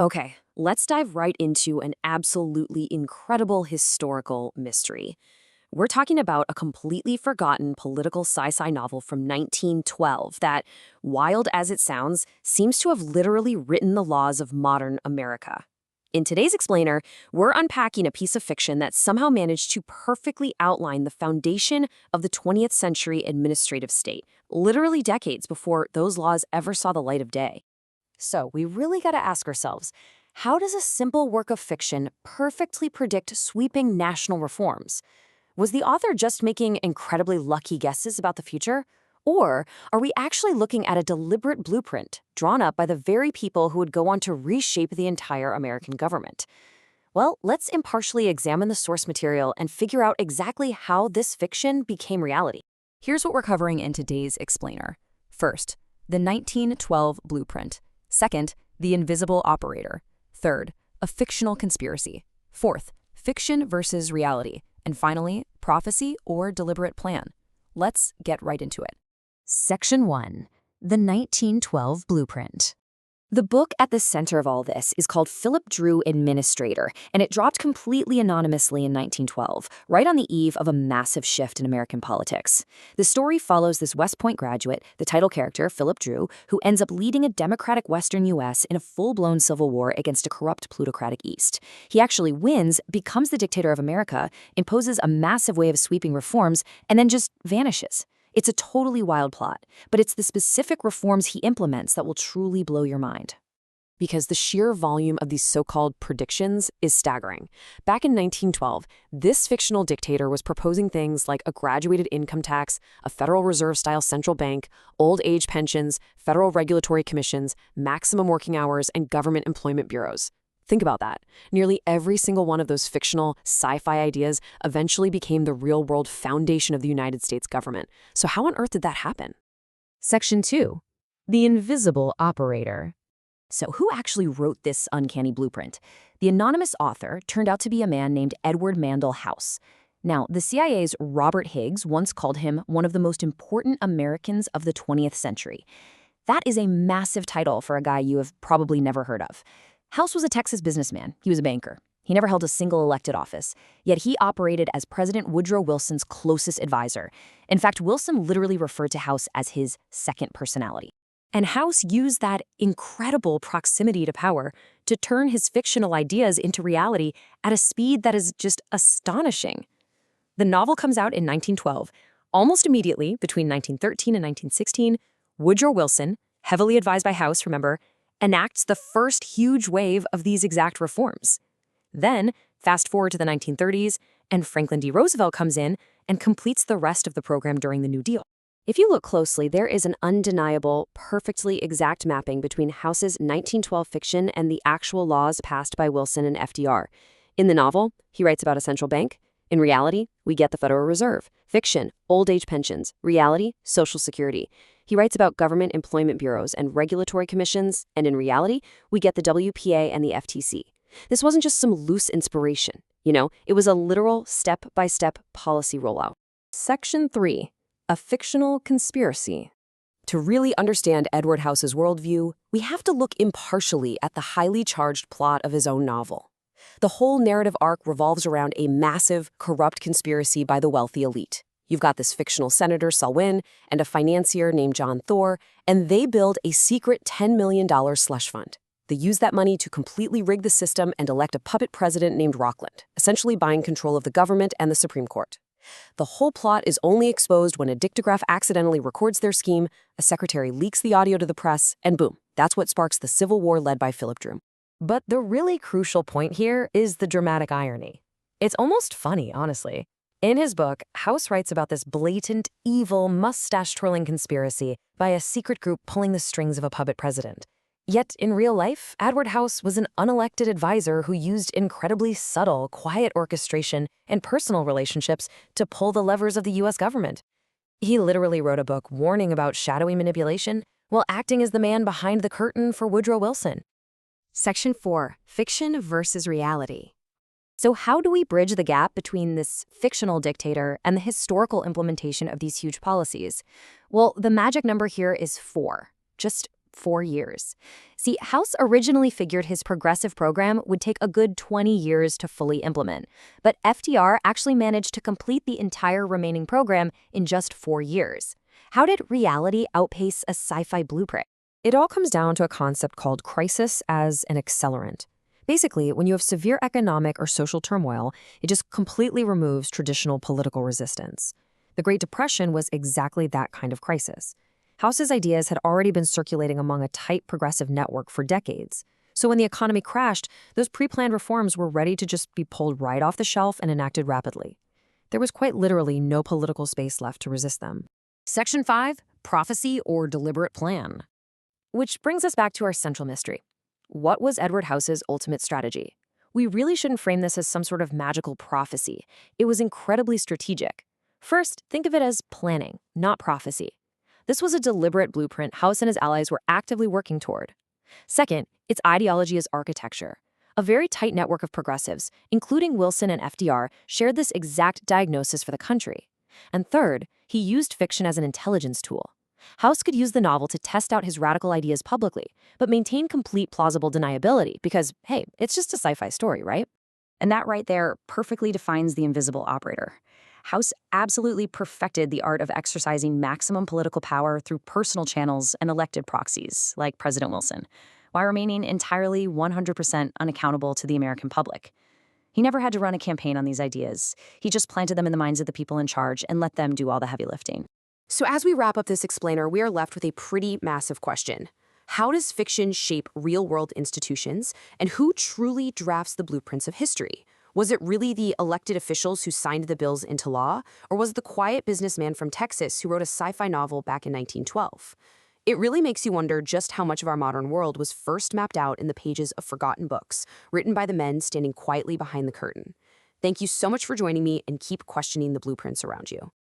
Okay, let's dive right into an absolutely incredible historical mystery. We're talking about a completely forgotten political sci-fi novel from 1912 that, wild as it sounds, seems to have literally written the laws of modern America. In today's explainer, we're unpacking a piece of fiction that somehow managed to perfectly outline the foundation of the 20th century administrative state, literally decades before those laws ever saw the light of day. So we really got to ask ourselves, how does a simple work of fiction perfectly predict sweeping national reforms? Was the author just making incredibly lucky guesses about the future? Or are we actually looking at a deliberate blueprint drawn up by the very people who would go on to reshape the entire American government? Well, let's impartially examine the source material and figure out exactly how this fiction became reality. Here's what we're covering in today's explainer. First, the 1912 blueprint. Second, the invisible operator. Third, a fictional conspiracy. Fourth, fiction versus reality. And finally, prophecy or deliberate plan. Let's get right into it. Section 1. The 1912 Blueprint. The book at the center of all this is called Philip Dru Administrator, and it dropped completely anonymously in 1912, right on the eve of a massive shift in American politics. The story follows this West Point graduate, the title character, Philip Dru, who ends up leading a democratic Western U.S. in a full-blown civil war against a corrupt plutocratic East. He actually wins, becomes the dictator of America, imposes a massive wave of sweeping reforms, and then just vanishes. It's a totally wild plot, but it's the specific reforms he implements that will truly blow your mind. Because the sheer volume of these so-called predictions is staggering. Back in 1912, this fictional dictator was proposing things like a graduated income tax, a Federal Reserve-style central bank, old age pensions, federal regulatory commissions, maximum working hours, and government employment bureaus. Think about that. Nearly every single one of those fictional sci-fi ideas eventually became the real-world foundation of the United States government. So how on earth did that happen? Section 2. The invisible operator. So who actually wrote this uncanny blueprint? The anonymous author turned out to be a man named Edward Mandell House. Now, the CIA's Robert Higgs once called him one of the most important Americans of the 20th century. That is a massive title for a guy you have probably never heard of. House was a Texas businessman. He was a banker. He never held a single elected office, yet he operated as President Woodrow Wilson's closest advisor. In fact, Wilson literally referred to House as his second personality. And House used that incredible proximity to power to turn his fictional ideas into reality at a speed that is just astonishing. The novel comes out in 1912. Almost immediately, between 1913 and 1916, Woodrow Wilson, heavily advised by House, remember, enacts the first huge wave of these exact reforms. Then, fast forward to the 1930s, and Franklin D. Roosevelt comes in and completes the rest of the program during the New Deal. If you look closely, there is an undeniable, perfectly exact mapping between House's 1912 fiction and the actual laws passed by Wilson and FDR. In the novel, he writes about a central bank. In reality, we get the Federal Reserve. Fiction, old age pensions. Reality, Social Security. He writes about government employment bureaus and regulatory commissions, and in reality, we get the WPA and the FTC. This wasn't just some loose inspiration, it was a literal step-by-step policy rollout. Section 3. A fictional conspiracy. To really understand Edward House's worldview, we have to look impartially at the highly charged plot of his own novel. The whole narrative arc revolves around a massive, corrupt conspiracy by the wealthy elite. You've got this fictional Senator Selwyn and a financier named John Thor, and they build a secret $10 million slush fund. They use that money to completely rig the system and elect a puppet president named Rockland, essentially buying control of the government and the Supreme Court. The whole plot is only exposed when a dictograph accidentally records their scheme, a secretary leaks the audio to the press, and boom, that's what sparks the Civil War led by Philip Dru. But the really crucial point here is the dramatic irony. It's almost funny, honestly. In his book, House writes about this blatant, evil, mustache-twirling conspiracy by a secret group pulling the strings of a puppet president. Yet, in real life, Edward House was an unelected advisor who used incredibly subtle, quiet orchestration and personal relationships to pull the levers of the U.S. government. He literally wrote a book warning about shadowy manipulation while acting as the man behind the curtain for Woodrow Wilson. Section 4. Fiction versus reality. So how do we bridge the gap between this fictional dictator and the historical implementation of these huge policies? Well, the magic number here is 4. Just 4 years. See, House originally figured his progressive program would take a good 20 years to fully implement, but FDR actually managed to complete the entire remaining program in just 4 years. How did reality outpace a sci-fi blueprint? It all comes down to a concept called crisis as an accelerant. Basically, when you have severe economic or social turmoil, it just completely removes traditional political resistance. The Great Depression was exactly that kind of crisis. House's ideas had already been circulating among a tight progressive network for decades. So when the economy crashed, those pre-planned reforms were ready to just be pulled right off the shelf and enacted rapidly. There was quite literally no political space left to resist them. Section 5, prophecy or deliberate plan. Which brings us back to our central mystery. What was Edward House's ultimate strategy? We really shouldn't frame this as some sort of magical prophecy. It was incredibly strategic. First, think of it as planning, not prophecy. This was a deliberate blueprint House and his allies were actively working toward. Second, its ideology is architecture. A very tight network of progressives, including Wilson and FDR, shared this exact diagnosis for the country. And third, he used fiction as an intelligence tool. House could use the novel to test out his radical ideas publicly, but maintain complete plausible deniability because, hey, it's just a sci-fi story, right? And that right there perfectly defines the invisible operator. House absolutely perfected the art of exercising maximum political power through personal channels and elected proxies, like President Wilson, while remaining entirely 100% unaccountable to the American public. He never had to run a campaign on these ideas. He just planted them in the minds of the people in charge and let them do all the heavy lifting. So as we wrap up this explainer, we are left with a pretty massive question. How does fiction shape real-world institutions, and who truly drafts the blueprints of history? Was it really the elected officials who signed the bills into law, or was it the quiet businessman from Texas who wrote a sci-fi novel back in 1912? It really makes you wonder just how much of our modern world was first mapped out in the pages of forgotten books, written by the men standing quietly behind the curtain. Thank you so much for joining me, and keep questioning the blueprints around you.